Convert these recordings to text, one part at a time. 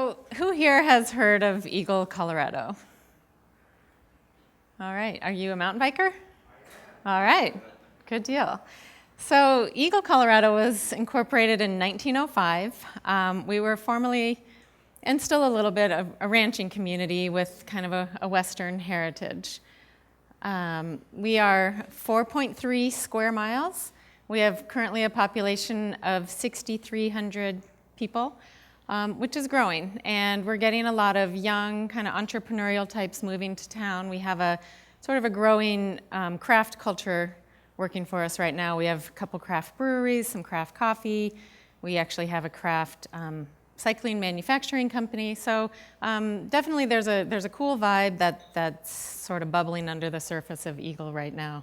So who here has heard of Eagle, Colorado? All right, are you a mountain biker? All right, good deal. So Eagle, Colorado was incorporated in 1905. We were formerly, and still a little bit, a ranching community with kind of a Western heritage. We are 4.3 square miles. We have currently a population of 6,300 people, which is growing. And we're getting a lot of young kind of entrepreneurial types moving to town. We have a sort of a growing craft culture working for us right now. We have a couple craft breweries, some craft coffee. We actually have a craft cycling manufacturing company. So definitely there's a cool vibe that's sort of bubbling under the surface of Eagle right now.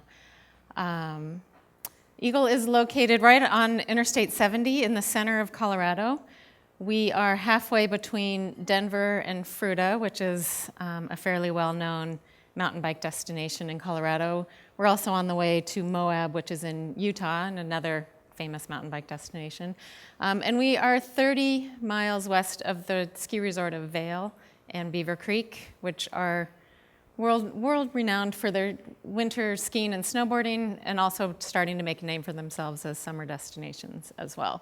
Eagle is located right on Interstate 70 in the center of Colorado. We are halfway between Denver and Fruita, which is a fairly well-known mountain bike destination in Colorado. We're also on the way to Moab, which is in Utah, and another famous mountain bike destination. And we are 30 miles west of the ski resort of Vail and Beaver Creek, which are world-renowned for their winter skiing and snowboarding, and also starting to make a name for themselves as summer destinations as well.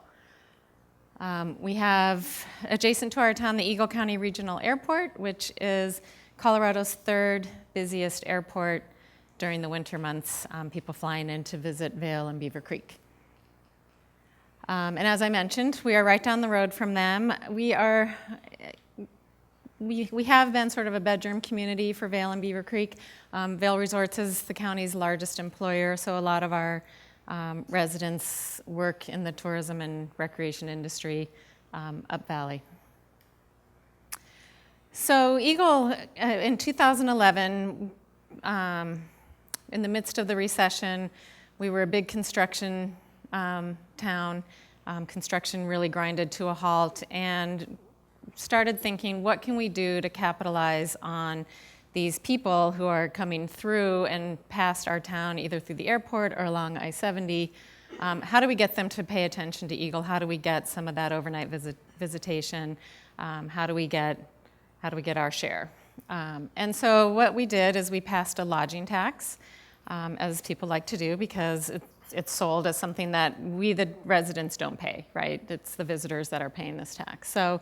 We have, adjacent to our town, the Eagle County Regional Airport, which is Colorado's third busiest airport during the winter months, people flying in to visit Vail and Beaver Creek. And as I mentioned, we are right down the road from them. We have been sort of a bedroom community for Vail and Beaver Creek. Vail Resorts is the county's largest employer, so a lot of our residents work in the tourism and recreation industry up valley. So Eagle, in 2011, in the midst of the recession, we were a big construction town. Construction really grinded to a halt, and started thinking, what can we do to capitalize on these people who are coming through and past our town, either through the airport or along I-70? How do we get them to pay attention to Eagle? How do we get some of that overnight visitation? How do we get our share? And so what we did is we passed a lodging tax, as people like to do, because it's sold as something that we, the residents, don't pay, right? It's the visitors that are paying this tax. So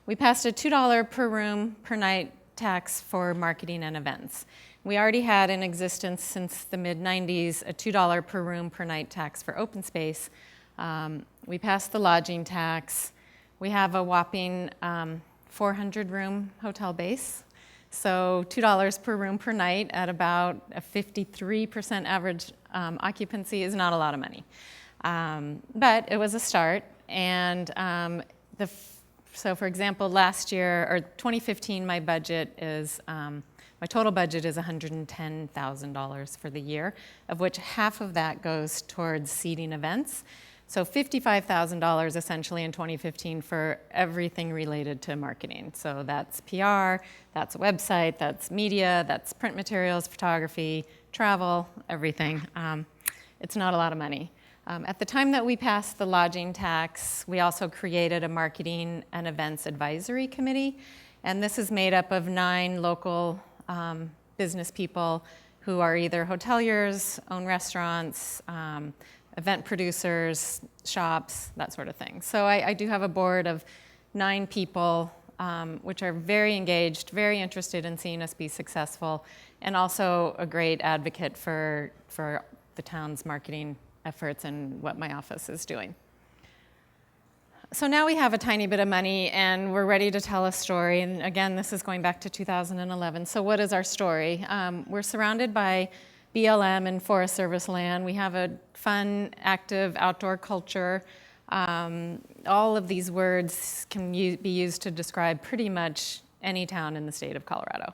we passed a $2 per room per night tax for marketing and events. We already had in existence since the mid-90s a $2 per room per night tax for open space. We passed the lodging tax. We have a whopping 400-room hotel base. So $2 per room per night at about a 53% average occupancy is not a lot of money. But it was a start. And so for example, last year, or 2015, my total budget is $110,000 for the year, of which half of that goes towards seating events. So $55,000 essentially in 2015 for everything related to marketing. So that's PR, that's a website, that's media, that's print materials, photography, travel, everything. It's not a lot of money. At the time that we passed the lodging tax, we also created a marketing and events advisory committee. And this is made up of 9 local business people who are either hoteliers, own restaurants, event producers, shops, that sort of thing. So I do have a board of 9 people, which are very engaged, very interested in seeing us be successful, and also a great advocate for the town's marketing efforts and what my office is doing. So now we have a tiny bit of money, and we're ready to tell a story. And again, this is going back to 2011. So what is our story? We're surrounded by BLM and Forest Service land. We have a fun, active outdoor culture. All of these words can be used to describe pretty much any town in the state of Colorado.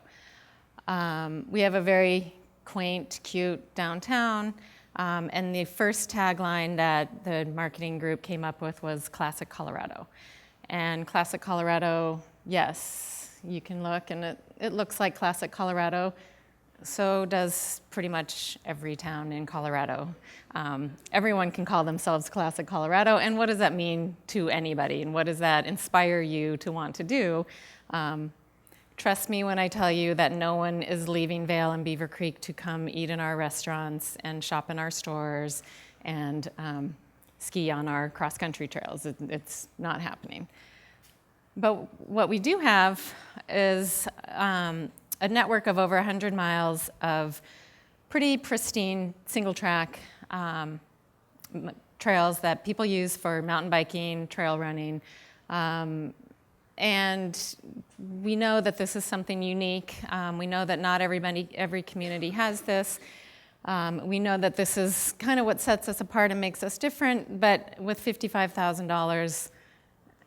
We have a very quaint, cute downtown. And the first tagline that the marketing group came up with was Classic Colorado. And Classic Colorado, yes, you can look, and it looks like Classic Colorado. so does pretty much every town in Colorado. Everyone can call themselves Classic Colorado, and what does that mean to anybody, and what does that inspire you to want to do? Trust me when I tell you that no one is leaving Vail and Beaver Creek to come eat in our restaurants and shop in our stores and ski on our cross-country trails. It's not happening. But what we do have is a network of over 100 miles of pretty pristine single-track trails that people use for mountain biking, trail running, and we know that this is something unique. We know that not every community has this. We know that this is kind of what sets us apart and makes us different, but with $55,000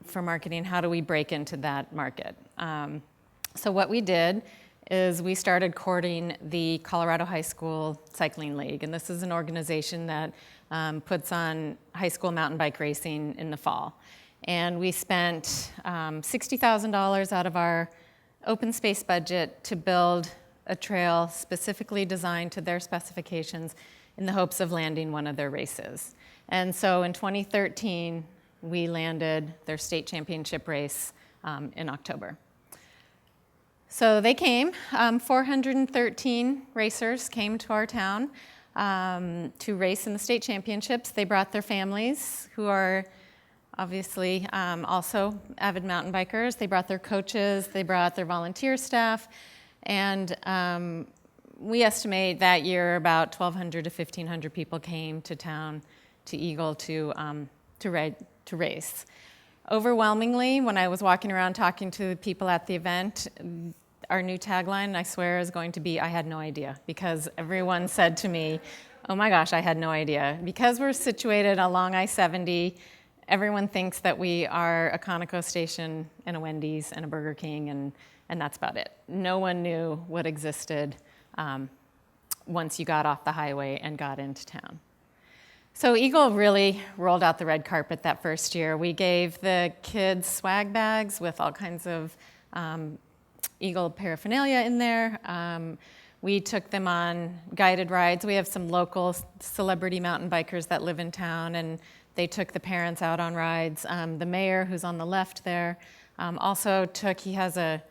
for marketing, how do we break into that market? So what we did is we started courting the Colorado High School Cycling League, and this is an organization that puts on high school mountain bike racing in the fall. And we spent $60,000 out of our open space budget to build a trail specifically designed to their specifications in the hopes of landing one of their races. And so in 2013, we landed their state championship race in October. So they came, 413 racers came to our town to race in the state championships. They brought their families, who are obviously also avid mountain bikers. They brought their coaches, they brought their volunteer staff, and we estimate that year about 1,200 to 1,500 people came to town, to Eagle, to race. Overwhelmingly, when I was walking around talking to people at the event, our new tagline, I swear, is going to be, I had no idea, because everyone said to me, oh my gosh, I had no idea. Because we're situated along I-70, everyone thinks that we are a Conoco station and a Wendy's and a Burger King, and that's about it. No one knew what existed once you got off the highway and got into town. So Eagle really rolled out the red carpet that first year. We gave the kids swag bags with all kinds of Eagle paraphernalia in there. We took them on guided rides. We have some local celebrity mountain bikers that live in town, and they took the parents out on rides. The mayor, who's on the left there, also he has a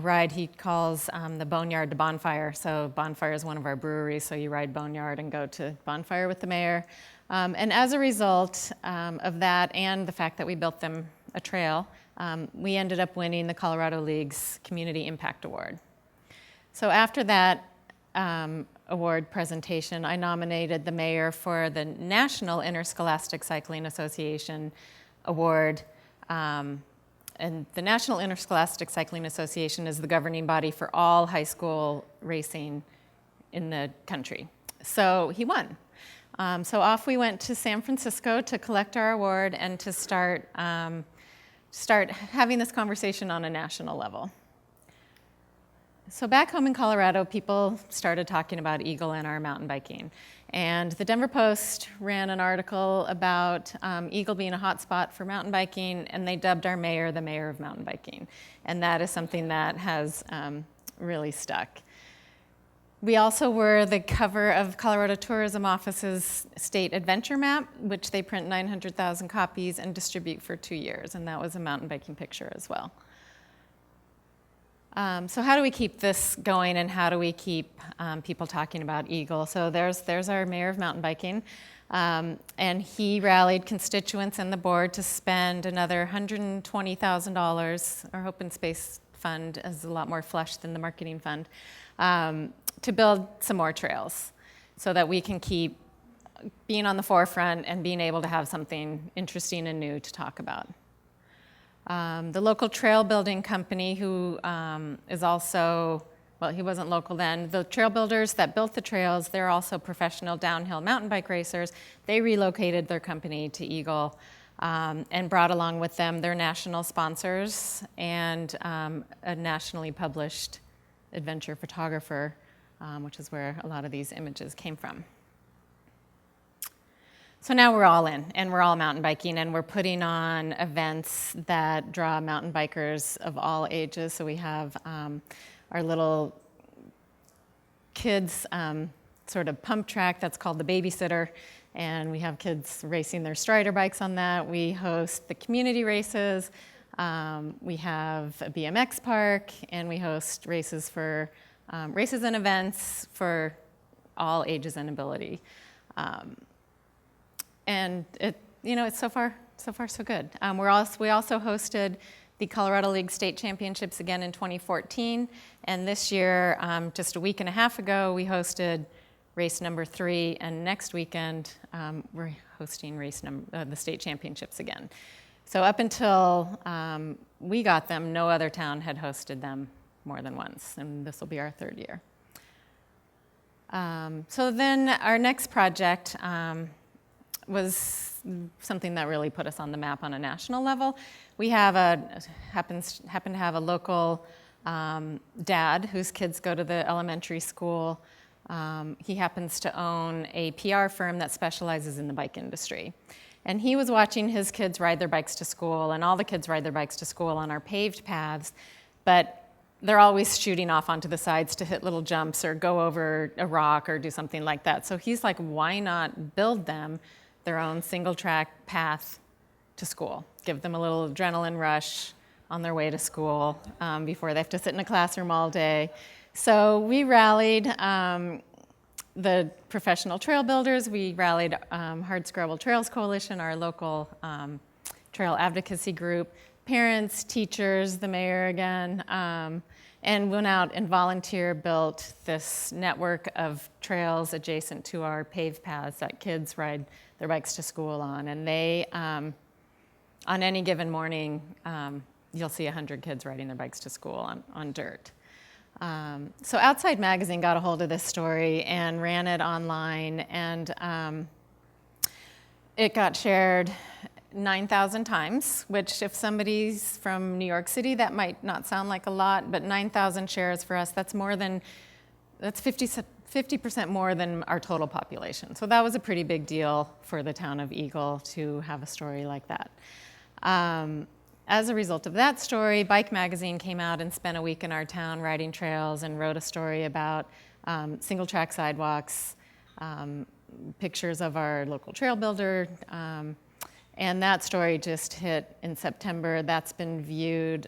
ride he calls the Boneyard to Bonfire. So Bonfire is one of our breweries, so you ride Boneyard and go to Bonfire with the mayor. And as a result of that and the fact that we built them a trail, we ended up winning the Colorado League's Community Impact Award. So after that award presentation, I nominated the mayor for the National Interscholastic Cycling Association Award. And the National Interscholastic Cycling Association is the governing body for all high school racing in the country. So he won. So off we went to San Francisco to collect our award and to start having this conversation on a national level. So back home in Colorado, people started talking about Eagle and our mountain biking. And the Denver Post ran an article about Eagle being a hot spot for mountain biking, and they dubbed our mayor the mayor of mountain biking. And that is something that has really stuck. We also were the cover of Colorado Tourism Office's state adventure map, which they print 900,000 copies and distribute for 2 years, and that was a mountain biking picture as well. So how do we keep this going, and how do we keep people talking about Eagle? So there's our mayor of mountain biking, and he rallied constituents and the board to spend another $120,000. Our open space fund is a lot more flush than the marketing fund, to build some more trails so that we can keep being on the forefront and being able to have something interesting and new to talk about. The local trail building company, who is also, well, he wasn't local then. The trail builders that built the trails, they're also professional downhill mountain bike racers. They relocated their company to Eagle and brought along with them their national sponsors and a nationally published adventure photographer, which is where a lot of these images came from. So now we're all in, and we're all mountain biking, and we're putting on events that draw mountain bikers of all ages. So we have our little kids sort of pump track that's called the Babysitter, and we have kids racing their Strider bikes on that. We host the community races. We have a BMX park, and we host races for races and events for all ages and ability. And it's so far so good. We also hosted the Colorado League State Championships again in 2014, and this year, just a week and a half ago, we hosted race number 3, and next weekend we're hosting the state championships again. So up until we got them, no other town had hosted them more than once, and this will be our 3rd year. So then our next project was something that really put us on the map on a national level. We have happen to have a local dad whose kids go to the elementary school. He happens to own a PR firm that specializes in the bike industry. And he was watching his kids ride their bikes to school, and all the kids ride their bikes to school on our paved paths, but they're always shooting off onto the sides to hit little jumps or go over a rock or do something like that. So he's like, why not build them their own single track path to school? Give them a little adrenaline rush on their way to school before they have to sit in a classroom all day. So we rallied the professional trail builders. We rallied Hardscrabble Trails Coalition, our local trail advocacy group, parents, teachers, the mayor again, and went out and built this network of trails adjacent to our paved paths that kids ride their bikes to school on. And they, on any given morning, you'll see 100 kids riding their bikes to school on dirt. So Outside Magazine got a hold of this story and ran it online, and it got shared 9,000 times, which if somebody's from New York City, that might not sound like a lot, but 9,000 shares for us, that's 50% more than our total population. So that was a pretty big deal for the town of Eagle to have a story like that. As a result of that story, Bike Magazine came out and spent a week in our town riding trails and wrote a story about single track sidewalks, pictures of our local trail builder, and that story just hit in September. That's been viewed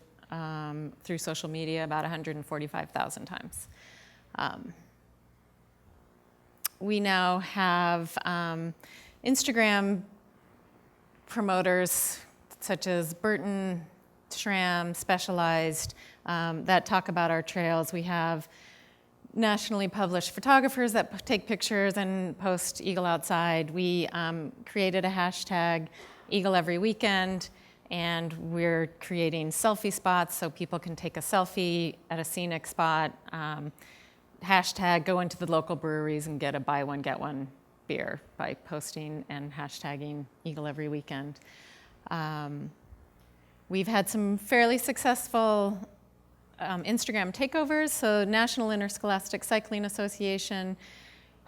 through social media about 145,000 times. We now have Instagram promoters such as Burton, Schramm, Specialized, that talk about our trails. We have nationally published photographers that take pictures and post Eagle Outside. We created a hashtag, Eagle Every Weekend, and we're creating selfie spots so people can take a selfie at a scenic spot. Hashtag go into the local breweries and get a buy one, get one beer by posting and hashtagging Eagle Every Weekend. We've had some fairly successful Instagram takeovers. So National Interscholastic Cycling Association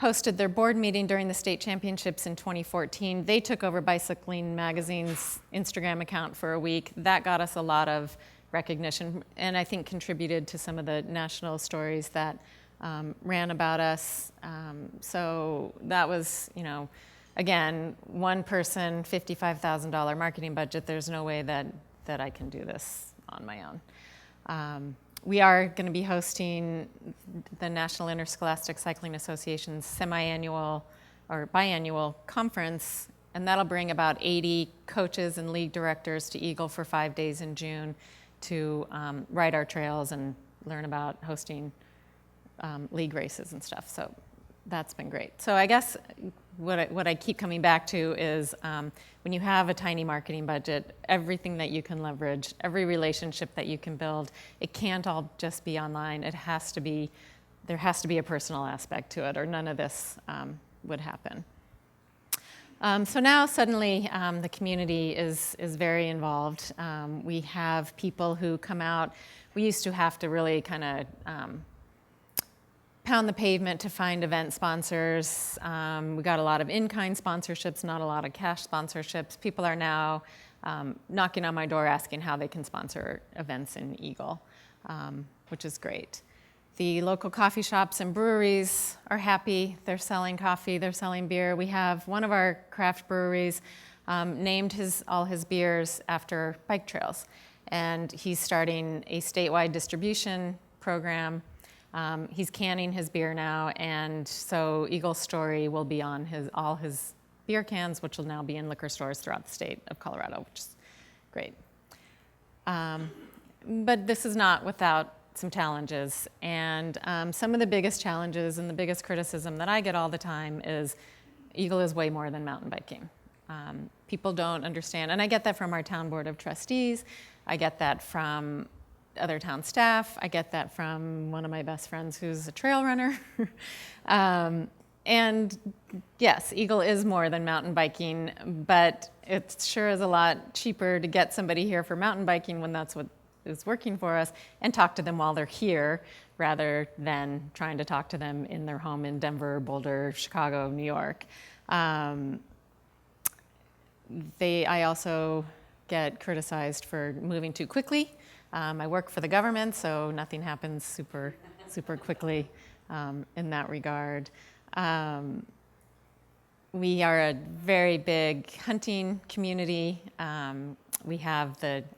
hosted their board meeting during the state championships in 2014. They took over Bicycling Magazine's Instagram account for a week. That got us a lot of recognition, and I think contributed to some of the national stories that ran about us. So that was, again, one person, $55,000 marketing budget. There's no way that I can do this on my own. We are going to be hosting the National Interscholastic Cycling Association's semi-annual or biannual conference, and that'll bring about 80 coaches and league directors to Eagle for 5 days in June to ride our trails and learn about hosting league races and stuff. So that's been great. So I guess what I keep coming back to is when you have a tiny marketing budget, everything that you can leverage, every relationship that you can build, it can't all just be online. There has to be a personal aspect to it, or none of this would happen. So now suddenly the community is very involved. We have people who come out. We used to have to really kind of pound the pavement to find event sponsors. We got a lot of in-kind sponsorships, not a lot of cash sponsorships. People are now knocking on my door asking how they can sponsor events in Eagle, which is great. The local coffee shops and breweries are happy. They're selling coffee, they're selling beer. We have one of our craft breweries named all his beers after bike trails. And he's starting a statewide distribution program. He's canning his beer now, and so Eagle's Story will be on all his beer cans, which will now be in liquor stores throughout the state of Colorado, which is great. But this is not without some challenges, and some of the biggest challenges and the biggest criticism that I get all the time is Eagle is way more than mountain biking. People don't understand, and I get that from our town board of trustees, I get that from other town staff, I get that from one of my best friends who's a trail runner. And yes, Eagle is more than mountain biking, but it sure is a lot cheaper to get somebody here for mountain biking when that's what is working for us, and talk to them while they're here rather than trying to talk to them in their home in Denver, Boulder, Chicago, New York. I also get criticized for moving too quickly. I work for the government, so nothing happens super quickly in that regard. We are a very big hunting community. I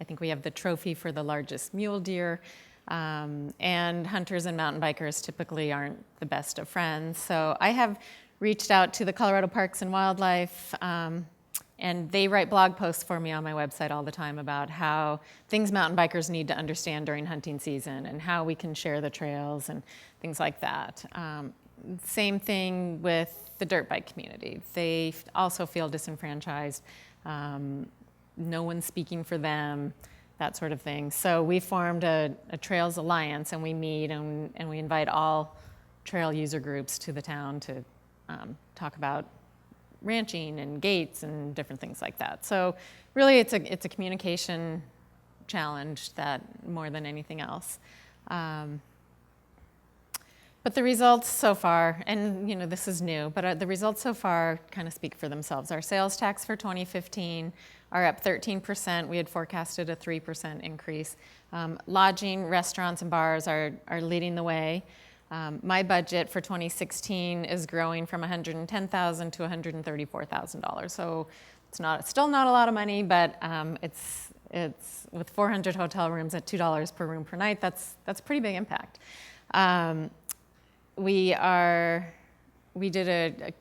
think we have the trophy for the largest mule deer, and hunters and mountain bikers typically aren't the best of friends. So I have reached out to the Colorado Parks and Wildlife, and they write blog posts for me on my website all the time about how things mountain bikers need to understand during hunting season and how we can share the trails and things like that. Same thing with the dirt bike community. They also feel disenfranchised. No one's speaking for them, that sort of thing. So we formed a Trails Alliance, and we meet and we invite all trail user groups to the town to talk about ranching and gates and different things like that. So really it's a communication challenge that more than anything else. But the results so far, and this is new, but the results so far kind of speak for themselves. Our sales tax for 2015 are up 13%. We had forecasted a 3% increase. Lodging, restaurants, and bars are leading the way. My budget for 2016 is growing from $110,000 to $134,000. So it's still not a lot of money, but it's with 400 hotel rooms at $2 per room per night. That's a pretty big impact. We did a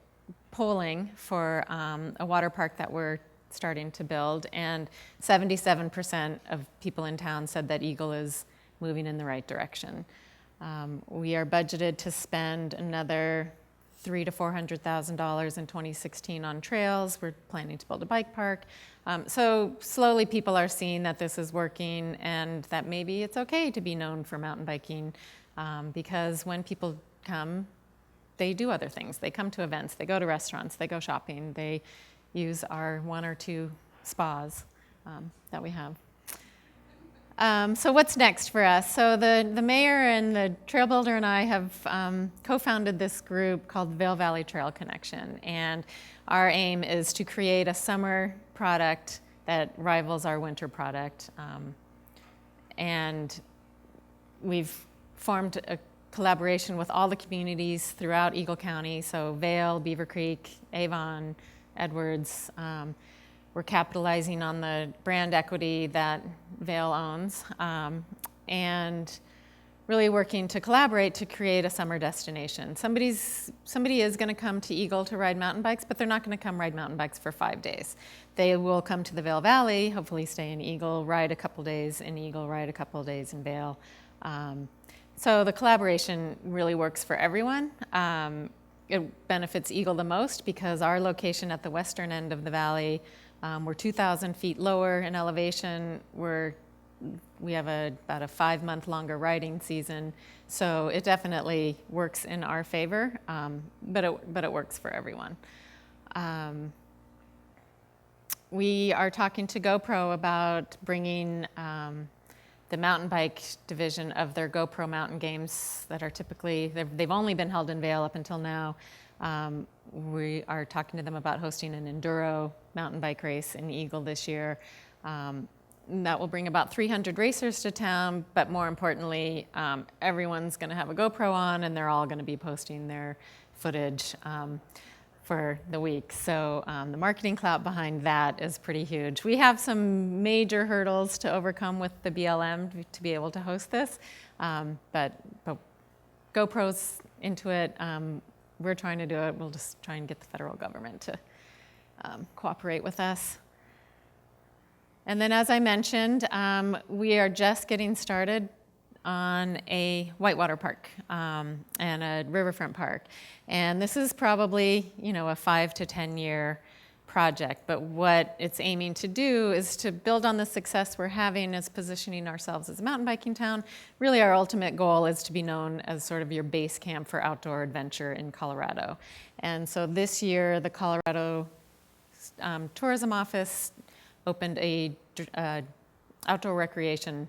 polling for a water park that we're starting to build, and 77% of people in town said that Eagle is moving in the right direction. We are budgeted to spend another $300,000 to $400,000 in 2016 on trails. We're planning to build a bike park. So slowly people are seeing that this is working and that maybe it's okay to be known for mountain biking, because when people come, they do other things. They come to events, they go to restaurants, they go shopping, they use our 1 or 2 spas that we have. So what's next for us? So the mayor and the trail builder and I have co-founded this group called Vail Valley Trail Connection, and our aim is to create a summer product that rivals our winter product. And we've formed a collaboration with all the communities throughout Eagle County, so Vail, Beaver Creek, Avon, Edwards. We're capitalizing on the brand equity that Vail owns, and really working to collaborate to create a summer destination. Somebody is going to come to Eagle to ride mountain bikes, but they're not going to come ride mountain bikes for 5 days. They will come to the Vail Valley, hopefully stay in Eagle, ride a couple days in Eagle, ride a couple days in Vail. So the collaboration really works for everyone. It benefits Eagle the most because our location at the western end of the valley, we're 2,000 feet lower in elevation. We have about a 5-month longer riding season, so it definitely works in our favor, but it works for everyone. We are talking to GoPro about bringing the mountain bike division of their GoPro mountain games that are they've only been held in Vail up until now. We are talking to them about hosting an enduro mountain bike race in Eagle this year. that will bring about 300 racers to town, but more importantly, everyone's going to have a GoPro on, and they're all going to be posting their footage for the week. So the marketing clout behind that is pretty huge. We have some major hurdles to overcome with the BLM to be able to host this, but GoPro's into it. We're trying to do it. We'll just try and get the federal government to cooperate with us. And then, as I mentioned, we are just getting started on a whitewater park and a riverfront park. And this is probably, a 5 to 10 year project. But what it's aiming to do is to build on the success we're having as positioning ourselves as a mountain biking town. Really, our ultimate goal is to be known as sort of your base camp for outdoor adventure in Colorado. And so this year, the Colorado Tourism Office opened a outdoor recreation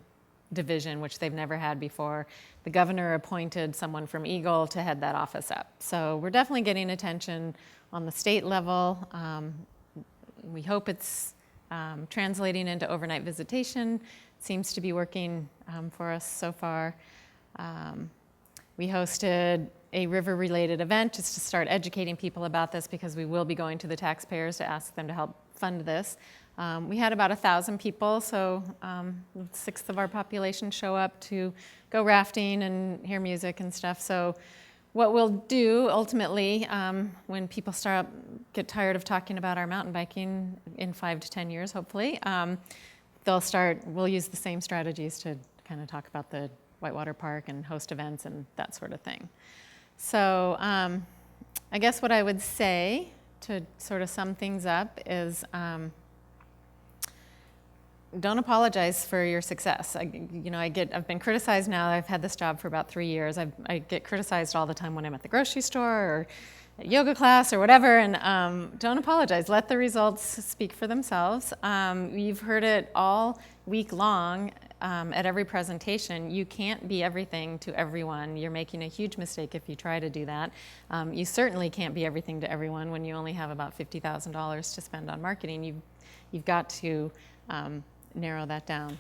division, which they've never had before. The governor appointed someone from Eagle to head that office up. So we're definitely getting attention on the state level. We hope it's translating into overnight visitation. It seems to be working for us so far. We hosted a river-related event just to start educating people about this, because we will be going to the taxpayers to ask them to help fund this. We had about 1,000 people, so 1/6 of our population show up to go rafting and hear music and stuff. So what we'll do ultimately, when people get tired of talking about our mountain biking in 5 to 10 years, hopefully, we'll use the same strategies to kind of talk about the whitewater park and host events and that sort of thing. So I guess what I would say to sort of sum things up is, don't apologize for your success. I've been criticized now. I've had this job for about 3 years. I get criticized all the time when I'm at the grocery store or at yoga class or whatever, and don't apologize. Let the results speak for themselves. You've heard it all week long at every presentation. You can't be everything to everyone. You're making a huge mistake if you try to do that. You certainly can't be everything to everyone when you only have about $50,000 to spend on marketing. You've got to narrow that down.